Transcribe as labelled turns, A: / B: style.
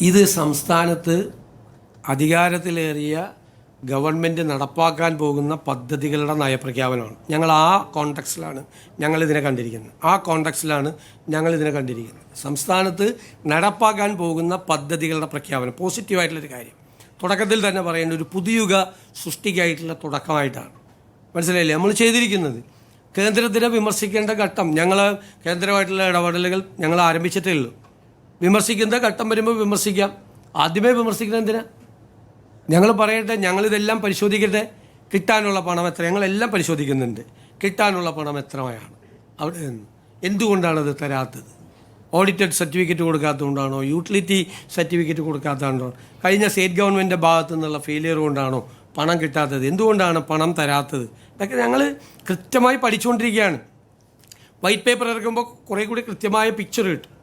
A: ഇത് സംസ്ഥാനത്ത് അധികാരത്തിലേറിയ ഗവൺമെൻറ് നടപ്പാക്കാൻ പോകുന്ന പദ്ധതികളുടെ നയപ്രഖ്യാപനമാണ്. ഞങ്ങൾ ആ കോണ്ടെക്സ്റ്റിലാണ് ഞങ്ങളിതിനെ കണ്ടിരിക്കുന്നത്. സംസ്ഥാനത്ത് നടപ്പാക്കാൻ പോകുന്ന പദ്ധതികളുടെ പ്രഖ്യാപനം പോസിറ്റീവായിട്ടുള്ളൊരു കാര്യം. തുടക്കത്തിൽ തന്നെ പറയേണ്ട ഒരു പുതുയുഗ സൃഷ്ടിക്കായിട്ടുള്ള തുടക്കമായിട്ടാണ്. മനസ്സിലായില്ലേ നമ്മൾ ചെയ്തിരിക്കുന്നത്? കേന്ദ്രത്തിനെ വിമർശിക്കേണ്ട ഘട്ടം കേന്ദ്രമായിട്ടുള്ള ഇടപെടലുകൾ ഞങ്ങൾ ആരംഭിച്ചിട്ടേ ഉള്ളൂ. വിമർശിക്കുന്ന ഘട്ടം വരുമ്പോൾ വിമർശിക്കാം. ആദ്യമേ വിമർശിക്കുന്നത് എന്തിനാ? ഞങ്ങൾ പറയട്ടെ, ഞങ്ങളിതെല്ലാം പരിശോധിക്കട്ടെ. കിട്ടാനുള്ള പണം എത്ര? ഞങ്ങളെല്ലാം പരിശോധിക്കുന്നുണ്ട്. കിട്ടാനുള്ള പണം എത്രയാണ് അവിടെ നിന്ന്? എന്തുകൊണ്ടാണത് തരാത്തത്? ഓഡിറ്റഡ് സർട്ടിഫിക്കറ്റ് കൊടുക്കാത്തതുകൊണ്ടാണോ? യൂട്ടിലിറ്റി സർട്ടിഫിക്കറ്റ് കൊടുക്കാത്തതുകൊണ്ടാണോ? കഴിഞ്ഞ സ്റ്റേറ്റ് ഗവൺമെൻറ്റിൻ്റെ ഭാഗത്തു നിന്നുള്ള ഫെയിലിയർ കൊണ്ടാണോ പണം കിട്ടാത്തത്? എന്തുകൊണ്ടാണ് പണം തരാത്തത്? ഇതൊക്കെ ഞങ്ങൾ കൃത്യമായി പഠിച്ചുകൊണ്ടിരിക്കുകയാണ്. വൈറ്റ് പേപ്പർ ഇറക്കുമ്പോൾ കുറേ കൂടി കൃത്യമായ പിക്ചർ കിട്ടും.